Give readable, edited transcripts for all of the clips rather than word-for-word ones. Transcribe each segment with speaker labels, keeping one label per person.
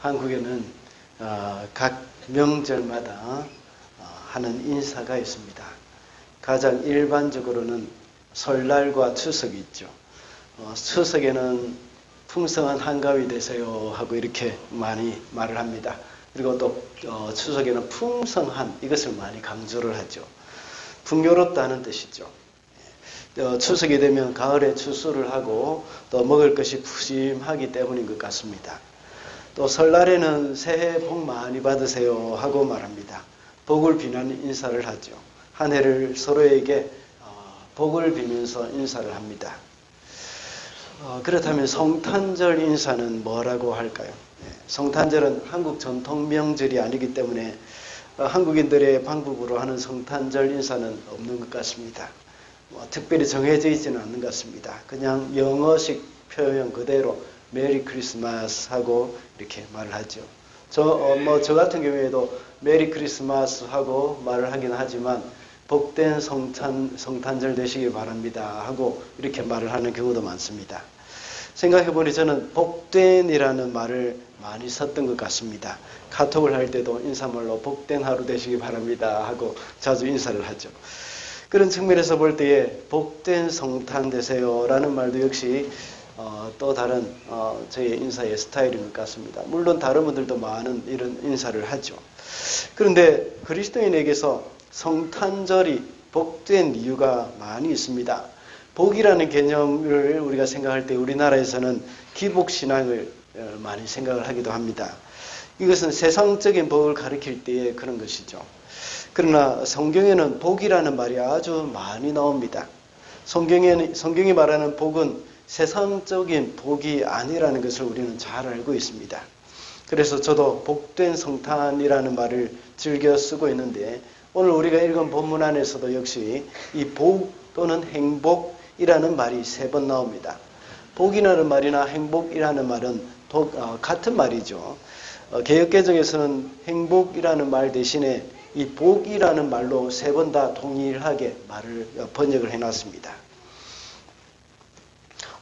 Speaker 1: 한국에는 각 명절마다 하는 인사가 있습니다. 가장 일반적으로는 설날과 추석이 있죠. 추석에는 풍성한 한가위 되세요 하고 이렇게 많이 말을 합니다. 그리고 또 추석에는 풍성한 이것을 많이 강조를 하죠. 풍요롭다는 뜻이죠. 추석이 되면 가을에 추수를 하고 또 먹을 것이 푸짐하기 때문인 것 같습니다. 또 설날에는 새해 복 많이 받으세요 하고 말합니다. 복을 비는 인사를 하죠. 한 해를 서로에게 복을 비면서 인사를 합니다. 그렇다면 성탄절 인사는 뭐라고 할까요? 성탄절은 한국 전통 명절이 아니기 때문에 한국인들의 방법으로 하는 성탄절 인사는 없는 것 같습니다. 특별히 정해져 있지는 않는 것 같습니다. 그냥 영어식 표현 그대로 메리 크리스마스 하고 이렇게 말을 하죠. 저 같은 경우에도 메리 크리스마스 하고 말을 하긴 하지만 복된 성탄절 되시길 바랍니다 하고 이렇게 말을 하는 경우도 많습니다. 생각해보니 저는 복된이라는 말을 많이 썼던 것 같습니다. 카톡을 할 때도 인사말로 복된 하루 되시기 바랍니다 하고 자주 인사를 하죠. 그런 측면에서 볼 때에 복된 성탄 되세요 라는 말도 역시 또 다른 저의 인사의 스타일인 것 같습니다. 물론 다른 분들도 많은 이런 인사를 하죠. 그런데 그리스도인에게서 성탄절이 복된 이유가 많이 있습니다. 복이라는 개념을 우리가 생각할 때 우리나라에서는 기복신앙을 많이 생각을 하기도 합니다. 이것은 세상적인 복을 가리킬 때의 그런 것이죠. 그러나 성경에는 복이라는 말이 아주 많이 나옵니다. 성경이 말하는 복은 세상적인 복이 아니라는 것을 우리는 잘 알고 있습니다. 그래서 저도 복된 성탄이라는 말을 즐겨 쓰고 있는데 오늘 우리가 읽은 본문 안에서도 역시 이 복 또는 행복이라는 말이 3번 나옵니다. 복이라는 말이나 행복이라는 말은 같은 말이죠. 개역개정에서는 행복이라는 말 대신에 이 복이라는 말로 3번 다 동일하게 말을 번역을 해놨습니다.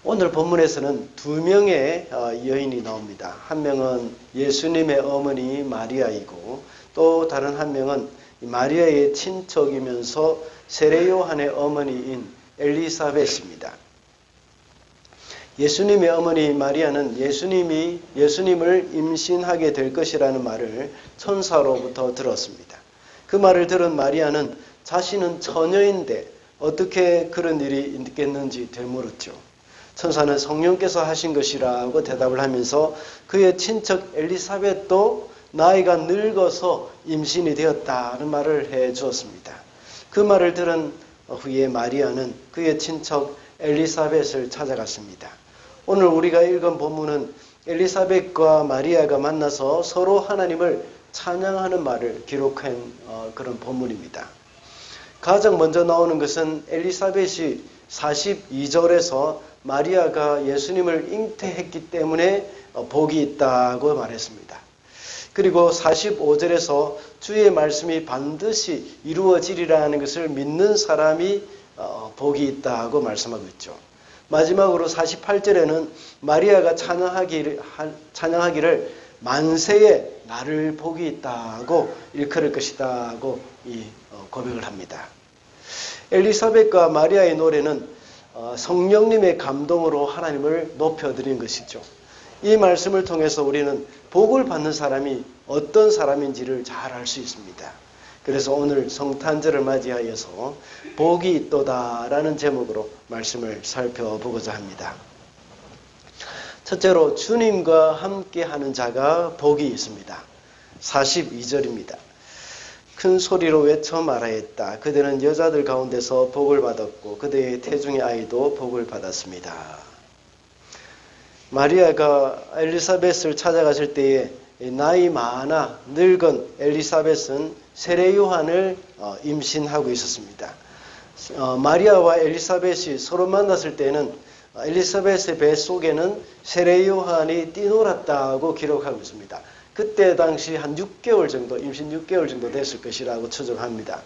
Speaker 1: 오늘 본문에서는 2명의 여인이 나옵니다. 한 명은 예수님의 어머니 마리아이고 또 다른 한 명은 마리아의 친척이면서 세례 요한의 어머니인 엘리사벳입니다. 예수님의 어머니 마리아는 예수님을 임신하게 될 것이라는 말을 천사로부터 들었습니다. 그 말을 들은 마리아는 자신은 처녀인데 어떻게 그런 일이 있겠는지 되물었죠. 천사는 성령께서 하신 것이라고 대답을 하면서 그의 친척 엘리사벳도 나이가 늙어서 임신이 되었다는 말을 해 주었습니다. 그 말을 들은 후에 마리아는 그의 친척 엘리사벳을 찾아갔습니다. 오늘 우리가 읽은 본문은 엘리사벳과 마리아가 만나서 서로 하나님을 찬양하는 말을 기록한 그런 본문입니다. 가장 먼저 나오는 것은 엘리사벳이 42절에서 마리아가 예수님을 잉태했기 때문에 복이 있다고 말했습니다. 그리고 45절에서 주의 말씀이 반드시 이루어지리라는 것을 믿는 사람이 복이 있다고 말씀하고 있죠. 마지막으로 48절에는 마리아가 찬양하기를 만세에 나를 복이 있다고 일컬을 것이다고 고백을 합니다. 엘리사벳과 마리아의 노래는 성령님의 감동으로 하나님을 높여드린 것이죠. 이 말씀을 통해서 우리는 복을 받는 사람이 어떤 사람인지를 잘 알 수 있습니다. 그래서 오늘 성탄절을 맞이하여서 복이 있도다라는 제목으로 말씀을 살펴보고자 합니다. 첫째로 주님과 함께하는 자가 복이 있습니다. 42절입니다. 큰 소리로 외쳐 말하였다. 그들은 여자들 가운데서 복을 받았고 그들의 태중의 아이도 복을 받았습니다. 마리아가 엘리사벳을 찾아갔을 때에 나이 많아 늙은 엘리사벳은 세례 요한을 임신하고 있었습니다. 마리아와 엘리사벳이 서로 만났을 때는 엘리사벳의 뱃속에는 세례 요한이 뛰놀았다고 기록하고 있습니다. 그때 당시 한 6개월 정도, 임신 6개월 정도 됐을 것이라고 추정합니다.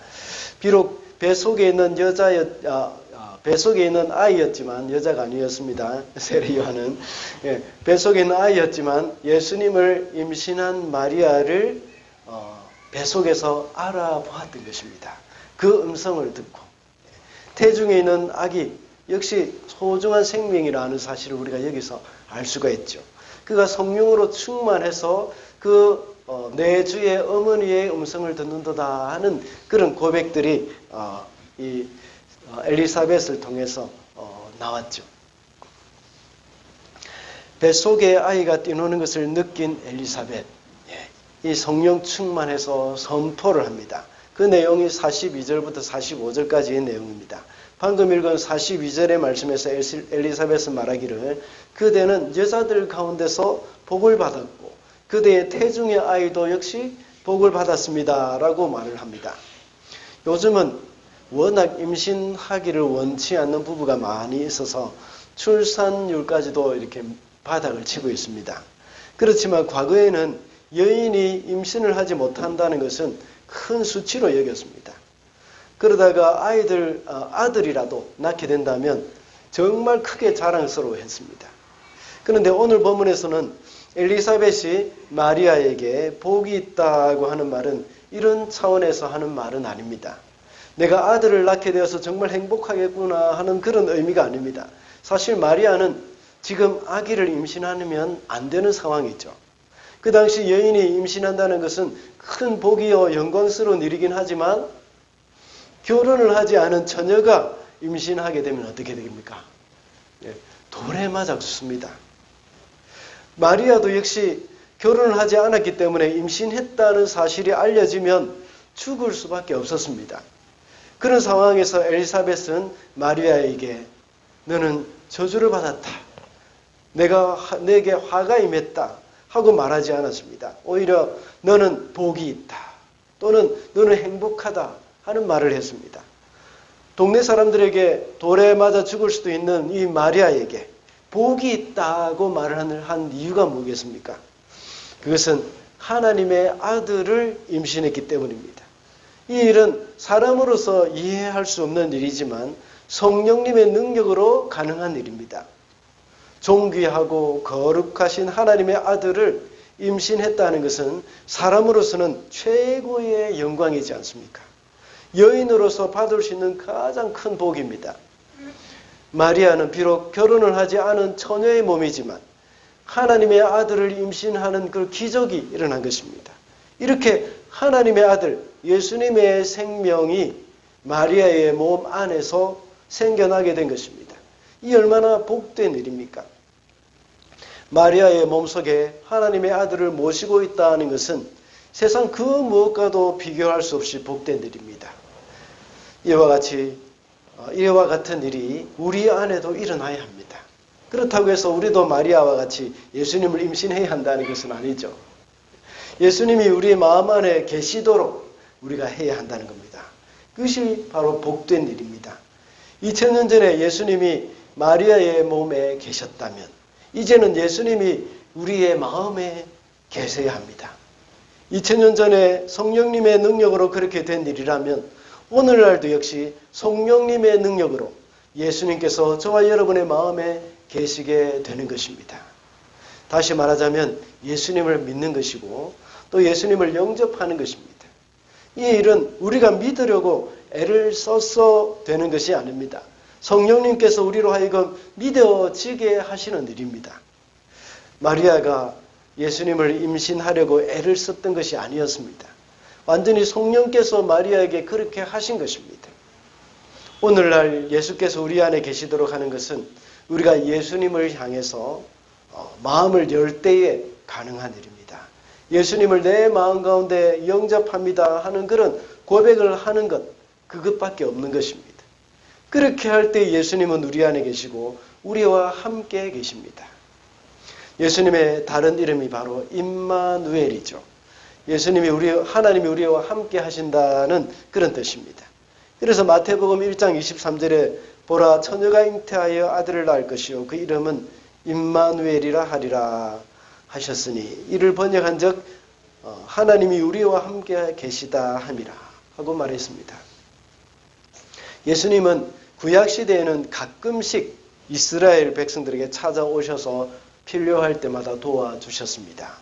Speaker 1: 비록 뱃속에 있는 뱃속에 있는 아이였지만 여자가 아니었습니다. 세례 요한은 뱃속에 있는 아이였지만 예수님을 임신한 마리아를 뱃속에서 알아보았던 것입니다. 그 음성을 듣고 태중에 있는 아기 역시 소중한 생명이라는 사실을 우리가 여기서 알 수가 있죠. 그가 성령으로 충만해서 그 내 주의 어머니의 음성을 듣는도다 하는 그런 고백들이 이 엘리사벳을 통해서 나왔죠. 뱃속에 아이가 뛰노는 것을 느낀 엘리사벳, 이 성령 충만해서 선포를 합니다. 그 내용이 42절부터 45절까지의 내용입니다. 방금 읽은 42절의 말씀에서 엘리사벳은 말하기를 그대는 여자들 가운데서 복을 받았고 그대의 태중의 아이도 역시 복을 받았습니다 라고 말을 합니다. 요즘은 워낙 임신하기를 원치 않는 부부가 많이 있어서 출산율까지도 이렇게 바닥을 치고 있습니다. 그렇지만 과거에는 여인이 임신을 하지 못한다는 것은 큰 수치로 여겼습니다. 그러다가 아들이라도 낳게 된다면 정말 크게 자랑스러워했습니다. 그런데 오늘 본문에서는 엘리사벳이 마리아에게 복이 있다고 하는 말은 이런 차원에서 하는 말은 아닙니다. 내가 아들을 낳게 되어서 정말 행복하겠구나 하는 그런 의미가 아닙니다. 사실 마리아는 지금 아기를 임신하면 안 되는 상황이죠. 그 당시 여인이 임신한다는 것은 큰 복이요 영광스러운 일이긴 하지만 결혼을 하지 않은 처녀가 임신하게 되면 어떻게 됩니까? 돌에 맞아 죽습니다. 마리아도 역시 결혼을 하지 않았기 때문에 임신했다는 사실이 알려지면 죽을 수밖에 없었습니다. 그런 상황에서 엘리사벳은 마리아에게 너는 저주를 받았다. 내게 화가 임했다. 하고 말하지 않았습니다. 오히려 너는 복이 있다. 또는 너는 행복하다. 하는 말을 했습니다. 동네 사람들에게 돌에 맞아 죽을 수도 있는 이 마리아에게 복이 있다고 말을 한 이유가 뭐겠습니까? 그것은 하나님의 아들을 임신했기 때문입니다. 이 일은 사람으로서 이해할 수 없는 일이지만 성령님의 능력으로 가능한 일입니다. 존귀하고 거룩하신 하나님의 아들을 임신했다는 것은 사람으로서는 최고의 영광이지 않습니까? 여인으로서 받을 수 있는 가장 큰 복입니다. 마리아는 비록 결혼을 하지 않은 처녀의 몸이지만 하나님의 아들을 임신하는 그 기적이 일어난 것입니다. 이렇게 하나님의 아들 예수님의 생명이 마리아의 몸 안에서 생겨나게 된 것입니다. 이 얼마나 복된 일입니까? 마리아의 몸속에 하나님의 아들을 모시고 있다는 것은 세상 그 무엇과도 비교할 수 없이 복된 일입니다. 이와 같은 일이 우리 안에도 일어나야 합니다. 그렇다고 해서 우리도 마리아와 같이 예수님을 임신해야 한다는 것은 아니죠. 예수님이 우리의 마음 안에 계시도록 우리가 해야 한다는 겁니다. 그것이 바로 복된 일입니다. 2000년 전에 예수님이 마리아의 몸에 계셨다면 이제는 예수님이 우리의 마음에 계셔야 합니다. 2000년 전에 성령님의 능력으로 그렇게 된 일이라면 오늘날도 역시 성령님의 능력으로 예수님께서 저와 여러분의 마음에 계시게 되는 것입니다. 다시 말하자면 예수님을 믿는 것이고 또 예수님을 영접하는 것입니다. 이 일은 우리가 믿으려고 애를 써서 되는 것이 아닙니다. 성령님께서 우리로 하여금 믿어지게 하시는 일입니다. 마리아가 예수님을 임신하려고 애를 썼던 것이 아니었습니다. 완전히 성령께서 마리아에게 그렇게 하신 것입니다. 오늘날 예수께서 우리 안에 계시도록 하는 것은 우리가 예수님을 향해서 마음을 열 때에 가능한 일입니다. 예수님을 내 마음 가운데 영접합니다 하는 그런 고백을 하는 것, 그것밖에 없는 것입니다. 그렇게 할 때 예수님은 우리 안에 계시고 우리와 함께 계십니다. 예수님의 다른 이름이 바로 임마누엘이죠. 하나님이 우리와 함께 하신다는 그런 뜻입니다. 그래서 마태복음 1장 23절에 보라 처녀가 잉태하여 아들을 낳을 것이요 그 이름은 임마누엘이라 하리라 하셨으니 이를 번역한 적 하나님이 우리와 함께 계시다 함이라 하고 말했습니다. 예수님은 구약 시대에는 가끔씩 이스라엘 백성들에게 찾아오셔서 필요할 때마다 도와주셨습니다.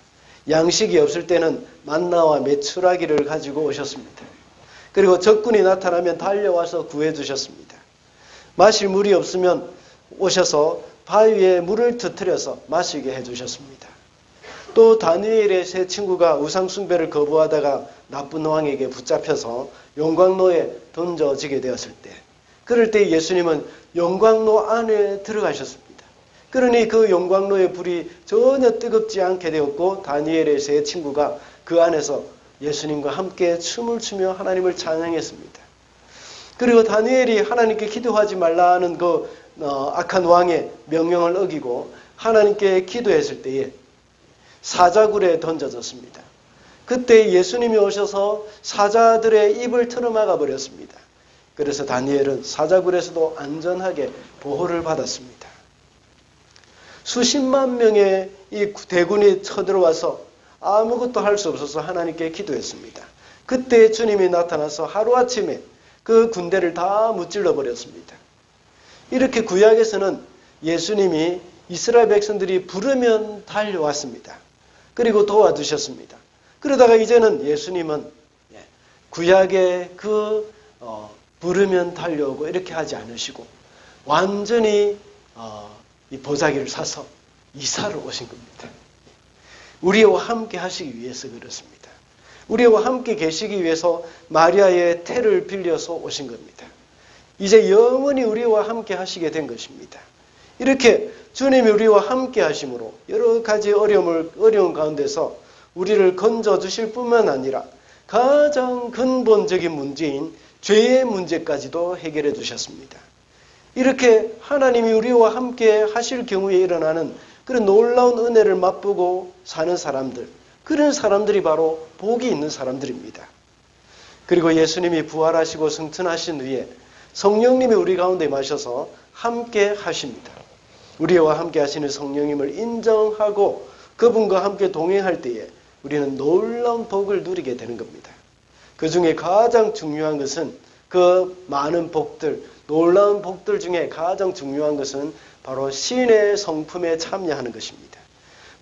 Speaker 1: 양식이 없을 때는 만나와 메추라기를 가지고 오셨습니다. 그리고 적군이 나타나면 달려와서 구해주셨습니다. 마실 물이 없으면 오셔서 바위에 물을 터뜨려서 마시게 해주셨습니다. 또 다니엘의 세 친구가 우상숭배를 거부하다가 나쁜 왕에게 붙잡혀서 용광로에 던져지게 되었을 때, 그럴 때 예수님은 용광로 안에 들어가셨습니다. 그러니 그 용광로의 불이 전혀 뜨겁지 않게 되었고 다니엘의 세 친구가 그 안에서 예수님과 함께 춤을 추며 하나님을 찬양했습니다. 그리고 다니엘이 하나님께 기도하지 말라는 그 악한 왕의 명령을 어기고 하나님께 기도했을 때에 사자굴에 던져졌습니다. 그때 예수님이 오셔서 사자들의 입을 틀어막아 버렸습니다. 그래서 다니엘은 사자굴에서도 안전하게 보호를 받았습니다. 수십만 명의 이 대군이 쳐들어와서 아무것도 할 수 없어서 하나님께 기도했습니다. 그때 주님이 나타나서 하루아침에 그 군대를 다 무찔러 버렸습니다. 이렇게 구약에서는 예수님이 이스라엘 백성들이 부르면 달려왔습니다. 그리고 도와주셨습니다. 그러다가 이제는 예수님은 구약의 그 부르면 달려오고 이렇게 하지 않으시고 완전히 이 보자기를 사서 이사를 오신 겁니다. 우리와 함께 하시기 위해서 그렇습니다. 우리와 함께 계시기 위해서 마리아의 태를 빌려서 오신 겁니다. 이제 영원히 우리와 함께 하시게 된 것입니다. 이렇게 주님이 우리와 함께 하심으로 여러 가지 어려운 가운데서 우리를 건져주실 뿐만 아니라 가장 근본적인 문제인 죄의 문제까지도 해결해 주셨습니다. 이렇게 하나님이 우리와 함께 하실 경우에 일어나는 그런 놀라운 은혜를 맛보고 사는 사람들, 그런 사람들이 바로 복이 있는 사람들입니다. 그리고 예수님이 부활하시고 승천하신 후에 성령님이 우리 가운데 마셔서 함께 하십니다. 우리와 함께 하시는 성령님을 인정하고 그분과 함께 동행할 때에 우리는 놀라운 복을 누리게 되는 겁니다. 그 중에 가장 중요한 것은 그 많은 복들, 놀라운 복들 중에 가장 중요한 것은 바로 신의 성품에 참여하는 것입니다.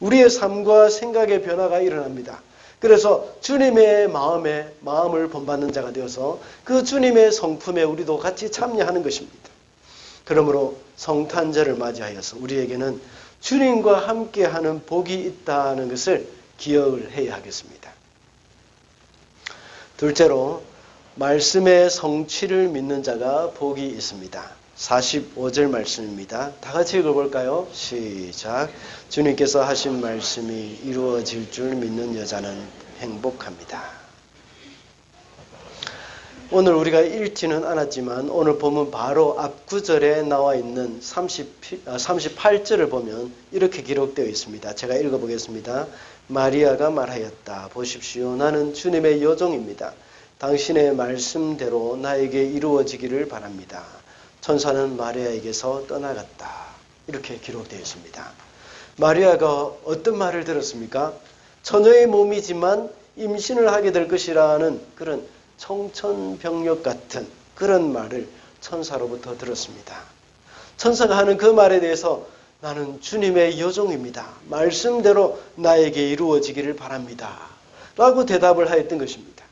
Speaker 1: 우리의 삶과 생각의 변화가 일어납니다. 그래서 주님의 마음을 본받는 자가 되어서 그 주님의 성품에 우리도 같이 참여하는 것입니다. 그러므로 성탄절을 맞이하여서 우리에게는 주님과 함께하는 복이 있다는 것을 기억을 해야 하겠습니다. 둘째로 말씀의 성취를 믿는 자가 복이 있습니다. 45절 말씀입니다. 다 같이 읽어볼까요? 시작. 주님께서 하신 말씀이 이루어질 줄 믿는 여자는 행복합니다. 오늘 우리가 읽지는 않았지만 오늘 보면 바로 앞 구절에 나와 있는 38절을 보면 이렇게 기록되어 있습니다. 제가 읽어보겠습니다. 마리아가 말하였다. 보십시오. 나는 주님의 여종입니다. 당신의 말씀대로 나에게 이루어지기를 바랍니다. 천사는 마리아에게서 떠나갔다. 이렇게 기록되어 있습니다. 마리아가 어떤 말을 들었습니까? 처녀의 몸이지만 임신을 하게 될 것이라는 그런 청천벽력 같은 그런 말을 천사로부터 들었습니다. 천사가 하는 그 말에 대해서 나는 주님의 여종입니다. 말씀대로 나에게 이루어지기를 바랍니다. 라고 대답을 하였던 것입니다.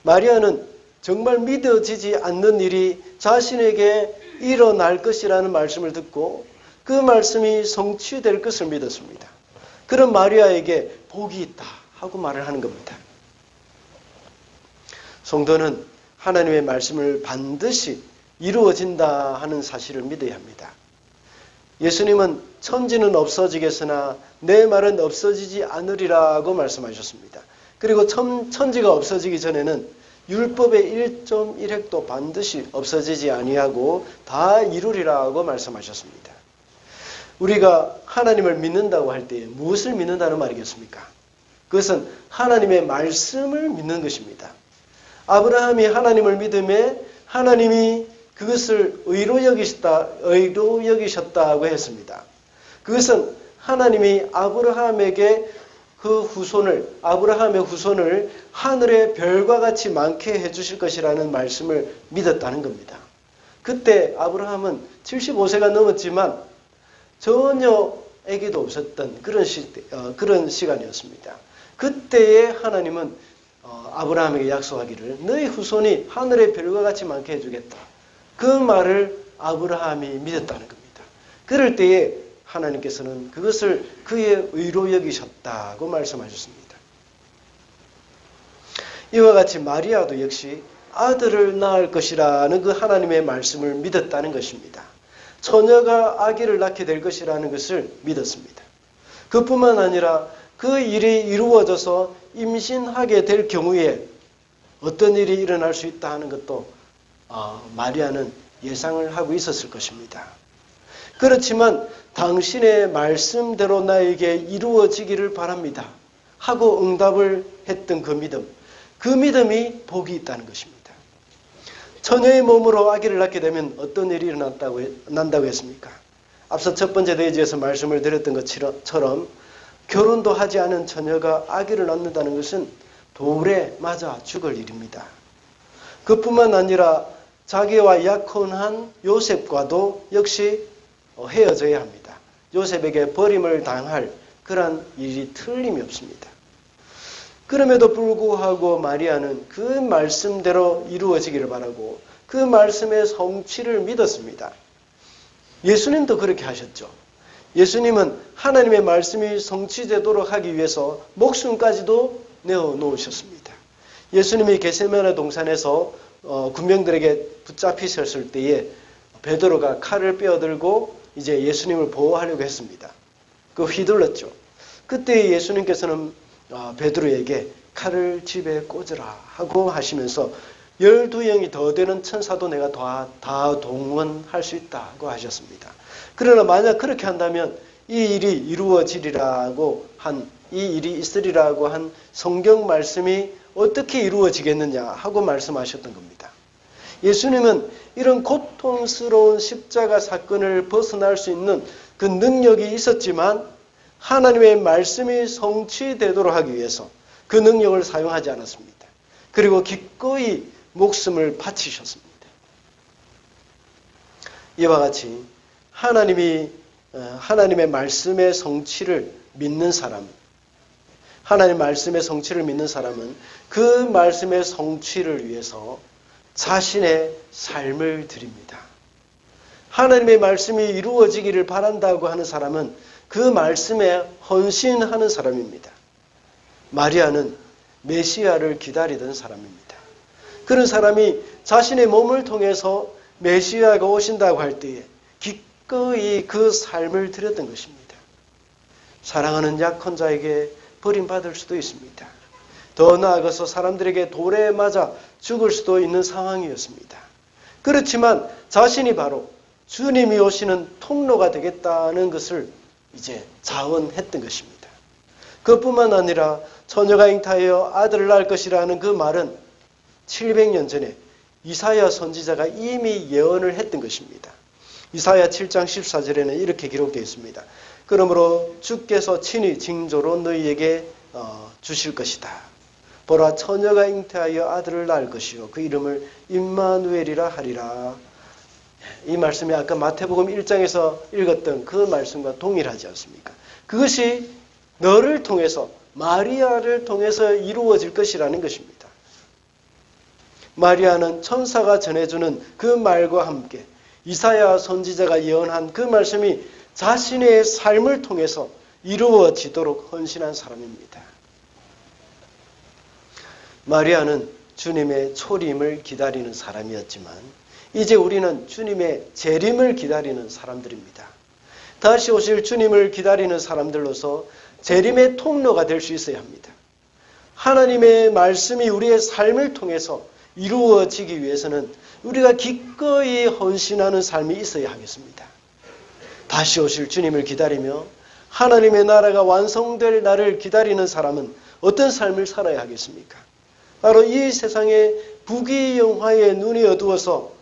Speaker 1: 마리아는 정말 믿어지지 않는 일이 자신에게 일어날 것이라는 말씀을 듣고 그 말씀이 성취될 것을 믿었습니다. 그런 마리아에게 복이 있다 하고 말을 하는 겁니다. 성도는 하나님의 말씀을 반드시 이루어진다 하는 사실을 믿어야 합니다. 예수님은 천지는 없어지겠으나 내 말은 없어지지 않으리라고 말씀하셨습니다. 그리고 천지가 없어지기 전에는 율법의 1.1획도 반드시 없어지지 아니하고 다 이루리라고 말씀하셨습니다. 우리가 하나님을 믿는다고 할 때 무엇을 믿는다는 말이겠습니까? 그것은 하나님의 말씀을 믿는 것입니다. 아브라함이 하나님을 믿음에 하나님이 그것을 의로 여기셨다고 했습니다. 그것은 하나님이 아브라함의 후손을 하늘의 별과 같이 많게 해주실 것이라는 말씀을 믿었다는 겁니다. 그때 아브라함은 75세가 넘었지만 전혀 아기도 없었던 그런 시간이었습니다. 그때에 하나님은 아브라함에게 약속하기를 너희 후손이 하늘의 별과 같이 많게 해주겠다. 그 말을 아브라함이 믿었다는 겁니다. 그럴 때에 하나님께서는 그것을 그의 의로 여기셨다고 말씀하셨습니다. 이와 같이 마리아도 역시 아들을 낳을 것이라는 그 하나님의 말씀을 믿었다는 것입니다. 처녀가 아기를 낳게 될 것이라는 것을 믿었습니다. 그뿐만 아니라 그 일이 이루어져서 임신하게 될 경우에 어떤 일이 일어날 수 있다 하는 것도 마리아는 예상을 하고 있었을 것입니다. 그렇지만 당신의 말씀대로 나에게 이루어지기를 바랍니다 하고 응답을 했던 그 믿음이 복이 있다는 것입니다. 처녀의 몸으로 아기를 낳게 되면 어떤 일이 난다고 했습니까? 앞서 첫 번째 대지에서 말씀을 드렸던 것처럼 결혼도 하지 않은 처녀가 아기를 낳는다는 것은 돌에 맞아 죽을 일입니다. 그뿐만 아니라 자기와 약혼한 요셉과도 역시 헤어져야 합니다. 요셉에게 버림을 당할 그런 일이 틀림이 없습니다. 그럼에도 불구하고 마리아는 그 말씀대로 이루어지기를 바라고 그 말씀의 성취를 믿었습니다. 예수님도 그렇게 하셨죠. 예수님은 하나님의 말씀이 성취되도록 하기 위해서 목숨까지도 내어놓으셨습니다. 예수님이 겟세마네 동산에서 군병들에게 붙잡히셨을 때에 베드로가 칼을 빼어들고 이제 예수님을 보호하려고 했습니다. 그 휘둘렀죠. 그때 예수님께서는 베드로에게 칼을 집에 꽂으라 하고 하시면서 12영이 더 되는 천사도 내가 다 동원할 수 있다고 하셨습니다. 그러나 만약 그렇게 한다면 이 일이 이루어지리라고 이 일이 있으리라고 한 성경 말씀이 어떻게 이루어지겠느냐 하고 말씀하셨던 겁니다. 예수님은 이런 고통스러운 십자가 사건을 벗어날 수 있는 그 능력이 있었지만 하나님의 말씀이 성취되도록 하기 위해서 그 능력을 사용하지 않았습니다. 그리고 기꺼이 목숨을 바치셨습니다. 이와 같이 하나님의 말씀의 성취를 믿는 사람, 하나님의 말씀의 성취를 믿는 사람은 그 말씀의 성취를 위해서 자신의 삶을 드립니다. 하나님의 말씀이 이루어지기를 바란다고 하는 사람은 그 말씀에 헌신하는 사람입니다. 마리아는 메시아를 기다리던 사람입니다. 그런 사람이 자신의 몸을 통해서 메시아가 오신다고 할 때에 기꺼이 그 삶을 드렸던 것입니다. 사랑하는 약혼 자에게 버림받을 수도 있습니다. 더 나아가서 사람들에게 돌에 맞아 죽을 수도 있는 상황이었습니다. 그렇지만 자신이 바로 주님이 오시는 통로가 되겠다는 것을 이제 자원했던 것입니다. 그뿐만 아니라 처녀가 잉타하여 아들을 낳을 것이라는 그 말은 700년 전에 이사야 선지자가 이미 예언을 했던 것입니다. 이사야 7장 14절에는 이렇게 기록되어 있습니다. 그러므로 주께서 친히 징조로 너희에게 주실 것이다. 보라, 처녀가 잉태하여 아들을 낳을 것이요 그 이름을 임마누엘이라 하리라. 이 말씀이 아까 마태복음 1장에서 읽었던 그 말씀과 동일하지 않습니까? 그것이 너를 통해서, 마리아를 통해서 이루어질 것이라는 것입니다. 마리아는 천사가 전해주는 그 말과 함께 이사야 선지자가 예언한 그 말씀이 자신의 삶을 통해서 이루어지도록 헌신한 사람입니다. 마리아는 주님의 초림을 기다리는 사람이었지만 이제 우리는 주님의 재림을 기다리는 사람들입니다. 다시 오실 주님을 기다리는 사람들로서 재림의 통로가 될 수 있어야 합니다. 하나님의 말씀이 우리의 삶을 통해서 이루어지기 위해서는 우리가 기꺼이 헌신하는 삶이 있어야 하겠습니다. 다시 오실 주님을 기다리며 하나님의 나라가 완성될 날을 기다리는 사람은 어떤 삶을 살아야 하겠습니까? 바로 이 세상의 부귀영화에 눈이 어두워서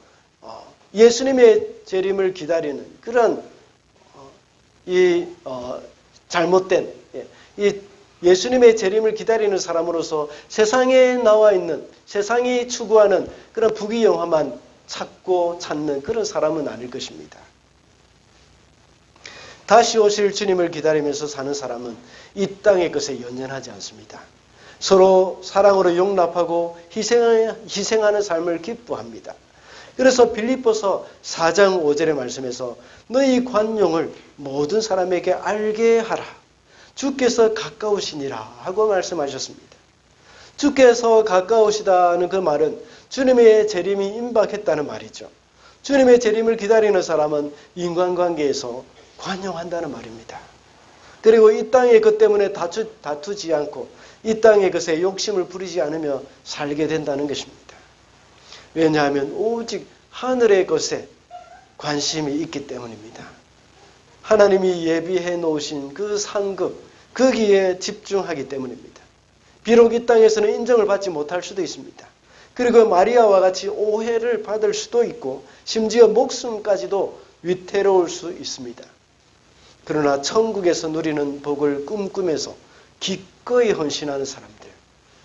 Speaker 1: 예수님의 재림을 기다리는 그런 잘못된 예수님의 재림을 기다리는 사람으로서 세상에 나와 있는, 세상이 추구하는 그런 부귀영화만 찾고 찾는 그런 사람은 아닐 것입니다. 다시 오실 주님을 기다리면서 사는 사람은 이 땅의 것에 연연하지 않습니다. 서로 사랑으로 용납하고 희생하는 삶을 기뻐합니다. 그래서 빌립보서 4장 5절의 말씀에서 너희 관용을 모든 사람에게 알게 하라. 주께서 가까우시니라 하고 말씀하셨습니다. 주께서 가까우시다는 그 말은 주님의 재림이 임박했다는 말이죠. 주님의 재림을 기다리는 사람은 인간관계에서 관용한다는 말입니다. 그리고 이 땅의 것 때문에 다투지 않고 이 땅의 것에 욕심을 부리지 않으며 살게 된다는 것입니다. 왜냐하면 오직 하늘의 것에 관심이 있기 때문입니다. 하나님이 예비해 놓으신 그 상급, 거기에 집중하기 때문입니다. 비록 이 땅에서는 인정을 받지 못할 수도 있습니다. 그리고 마리아와 같이 오해를 받을 수도 있고 심지어 목숨까지도 위태로울 수 있습니다. 그러나 천국에서 누리는 복을 꿈꾸면서 기꺼이 헌신하는 사람들,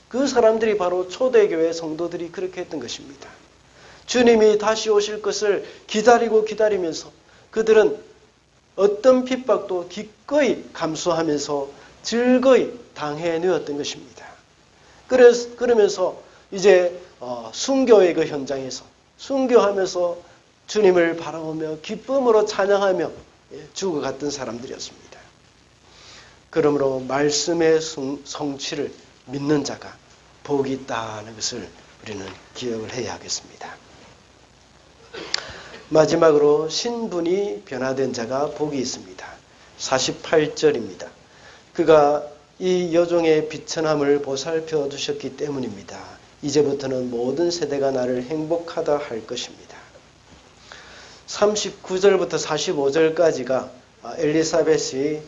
Speaker 1: 그 사람들이 바로 초대교회 성도들이 그렇게 했던 것입니다. 주님이 다시 오실 것을 기다리면서 그들은 어떤 핍박도 기꺼이 감수하면서 즐거이 당해내었던 것입니다. 그러면서 이제 순교의 그 현장에서 순교하면서 주님을 바라보며 기쁨으로 찬양하며 죽어갔던 사람들이었습니다. 그러므로 말씀의 성취를 믿는 자가 복이 있다는 것을 우리는 기억을 해야 하겠습니다. 마지막으로 신분이 변화된 자가 복이 있습니다. 48절입니다. 그가 이 여종의 비천함을 보살펴 주셨기 때문입니다. 이제부터는 모든 세대가 나를 행복하다 할 것입니다. 39절부터 45절까지가 엘리사벳이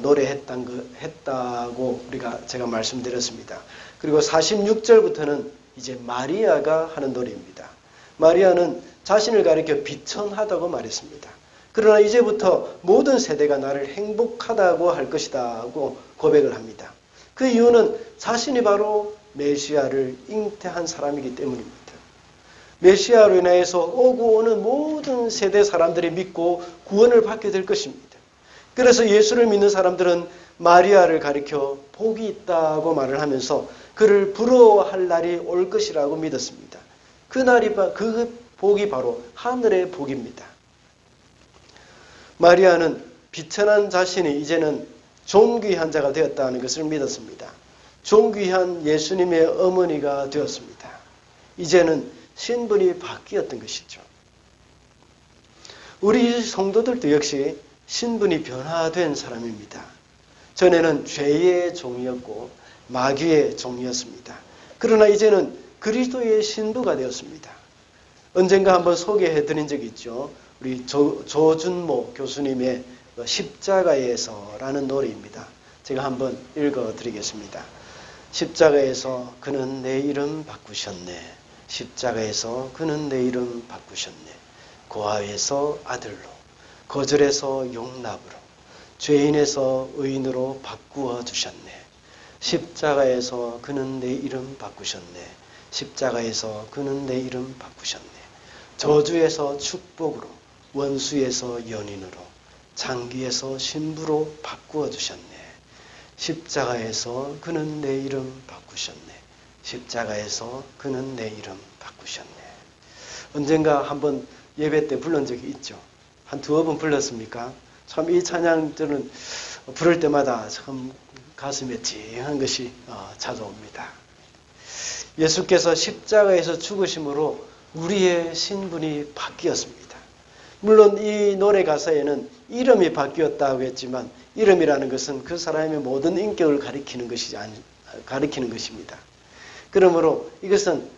Speaker 1: 노래했다고 제가 말씀드렸습니다. 그리고 46절부터는 이제 마리아가 하는 노래입니다. 마리아는 자신을 가리켜 비천하다고 말했습니다. 그러나 이제부터 모든 세대가 나를 행복하다고 할 것이다고 고백을 합니다. 그 이유는 자신이 바로 메시아를 잉태한 사람이기 때문입니다. 메시아로 인해서 오고 오는 모든 세대 사람들이 믿고 구원을 받게 될 것입니다. 그래서 예수를 믿는 사람들은 마리아를 가리켜 복이 있다고 말을 하면서 그를 부러워할 날이 올 것이라고 믿었습니다. 그 복이 바로 하늘의 복입니다. 마리아는 비천한 자신이 이제는 존귀한 자가 되었다는 것을 믿었습니다. 존귀한 예수님의 어머니가 되었습니다. 이제는 신분이 바뀌었던 것이죠. 우리 성도들도 역시 신분이 변화된 사람입니다. 전에는 죄의 종이었고 마귀의 종이었습니다. 그러나 이제는 그리스도의 신부가 되었습니다. 언젠가 한번 소개해드린 적이 있죠. 우리 조준모 교수님의 십자가에서라는 노래입니다. 제가 한번 읽어드리겠습니다. 십자가에서 그는 내 이름 바꾸셨네. 십자가에서 그는 내 이름 바꾸셨네. 고아에서 아들로, 거절에서 용납으로, 죄인에서 의인으로 바꾸어 주셨네. 십자가에서 그는 내 이름 바꾸셨네. 십자가에서 그는 내 이름 바꾸셨네. 저주에서 축복으로, 원수에서 연인으로, 장기에서 신부로 바꾸어 주셨네. 십자가에서 그는 내 이름 바꾸셨네. 십자가에서 그는 내 이름 바꾸셨네. 언젠가 한번 예배 때 불른 적이 있죠. 한 두어 번 불렀습니까? 참 이 찬양 저는 부를 때마다 참 가슴에 찡한 것이 찾아옵니다. 예수께서 십자가에서 죽으심으로 우리의 신분이 바뀌었습니다. 물론 이 노래 가사에는 이름이 바뀌었다고 했지만 이름이라는 것은 그 사람의 모든 인격을 가리키는 것입니다. 그러므로 이것은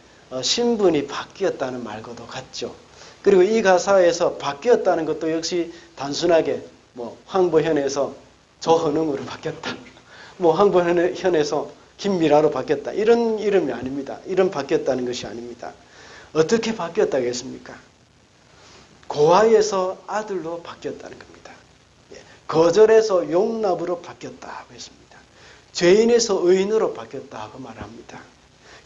Speaker 1: 신분이 바뀌었다는 말과도 같죠. 그리고 이 가사에서 바뀌었다는 것도 역시 단순하게 황보현에서 조헌웅으로 바뀌었다. 황보현에서 김미라로 바뀌었다. 이런 이름이 아닙니다. 이름 바뀌었다는 것이 아닙니다. 어떻게 바뀌었다고 했습니까? 고아에서 아들로 바뀌었다는 겁니다. 거절에서 용납으로 바뀌었다고 했습니다. 죄인에서 의인으로 바뀌었다고 말합니다.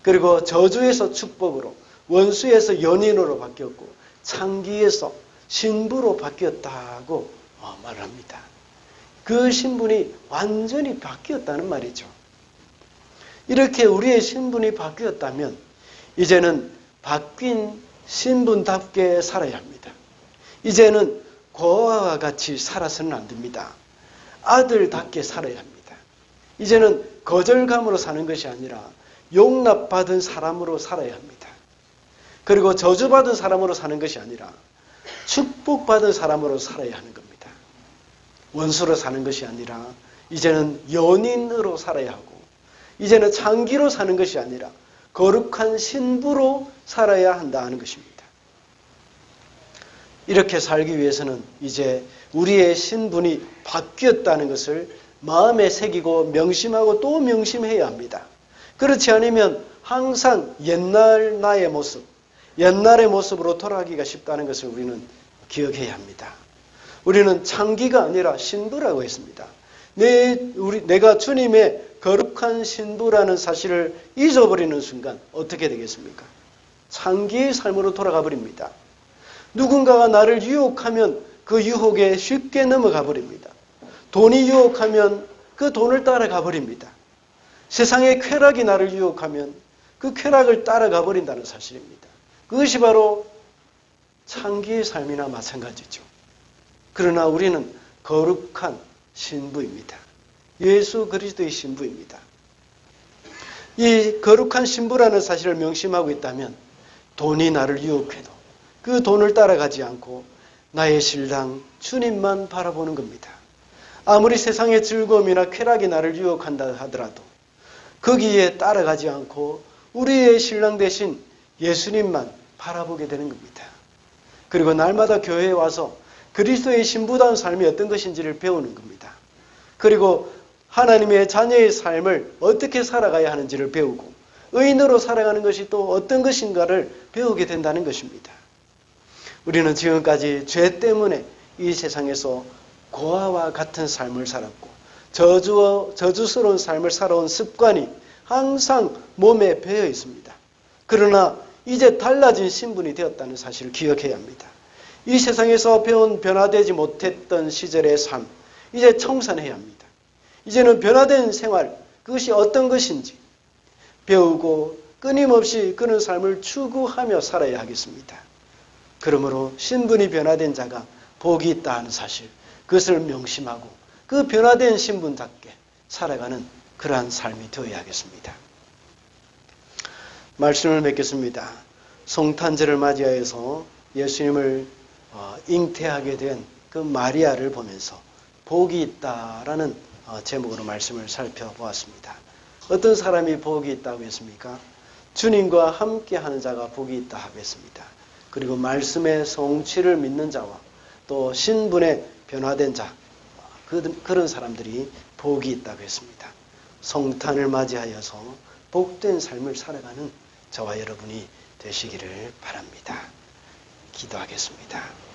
Speaker 1: 그리고 저주에서 축복으로, 원수에서 연인으로 바뀌었고 창기에서 신부로 바뀌었다고 말합니다. 그 신분이 완전히 바뀌었다는 말이죠. 이렇게 우리의 신분이 바뀌었다면 이제는 바뀐 신분답게 살아야 합니다. 이제는 고아와 같이 살아서는 안 됩니다. 아들답게 살아야 합니다. 이제는 거절감으로 사는 것이 아니라 용납받은 사람으로 살아야 합니다. 그리고 저주받은 사람으로 사는 것이 아니라 축복받은 사람으로 살아야 하는 겁니다. 원수로 사는 것이 아니라 이제는 연인으로 살아야 하고 이제는 창기로 사는 것이 아니라 거룩한 신부로 살아야 한다는 것입니다. 이렇게 살기 위해서는 이제 우리의 신분이 바뀌었다는 것을 마음에 새기고 명심하고 또 명심해야 합니다. 그렇지 않으면 항상 옛날 나의 모습, 옛날의 모습으로 돌아가기가 쉽다는 것을 우리는 기억해야 합니다. 우리는 창기가 아니라 신부라고 했습니다. 내가 주님의 거룩한 신부라는 사실을 잊어버리는 순간 어떻게 되겠습니까? 창기의 삶으로 돌아가 버립니다. 누군가가 나를 유혹하면 그 유혹에 쉽게 넘어가 버립니다. 돈이 유혹하면 그 돈을 따라가 버립니다. 세상의 쾌락이 나를 유혹하면 그 쾌락을 따라가 버린다는 사실입니다. 그것이 바로 창기의 삶이나 마찬가지죠. 그러나 우리는 거룩한 신부입니다. 예수 그리스도의 신부입니다. 이 거룩한 신부라는 사실을 명심하고 있다면 돈이 나를 유혹해도 그 돈을 따라가지 않고 나의 신랑 주님만 바라보는 겁니다. 아무리 세상의 즐거움이나 쾌락이 나를 유혹한다 하더라도 거기에 따라가지 않고 우리의 신랑 대신 예수님만 바라보게 되는 겁니다. 그리고 날마다 교회에 와서 그리스도의 신부다운 삶이 어떤 것인지를 배우는 겁니다. 그리고 하나님의 자녀의 삶을 어떻게 살아가야 하는지를 배우고 의인으로 살아가는 것이 또 어떤 것인가를 배우게 된다는 것입니다. 우리는 지금까지 죄 때문에 이 세상에서 고아와 같은 삶을 살았고 저주스러운 삶을 살아온 습관이 항상 몸에 배어 있습니다. 그러나 이제 달라진 신분이 되었다는 사실을 기억해야 합니다. 이 세상에서 배운 변화되지 못했던 시절의 삶, 이제 청산해야 합니다. 이제는 변화된 생활, 그것이 어떤 것인지 배우고 끊임없이 그런 삶을 추구하며 살아야 하겠습니다. 그러므로 신분이 변화된 자가 복이 있다 하는 사실, 그것을 명심하고 그 변화된 신분답게 살아가는 그러한 삶이 되어야 하겠습니다. 말씀을 맺겠습니다. 성탄절을 맞이하여서 예수님을 잉태하게 된 그 마리아를 보면서 복이 있다라는 제목으로 말씀을 살펴보았습니다. 어떤 사람이 복이 있다고 했습니까? 주님과 함께하는 자가 복이 있다 하고 했습니다. 그리고 말씀의 성취를 믿는 자와 또 신분의 변화된 자, 그런 사람들이 복이 있다고 했습니다. 성탄을 맞이하여서 복된 삶을 살아가는 저와 여러분이 되시기를 바랍니다. 기도하겠습니다.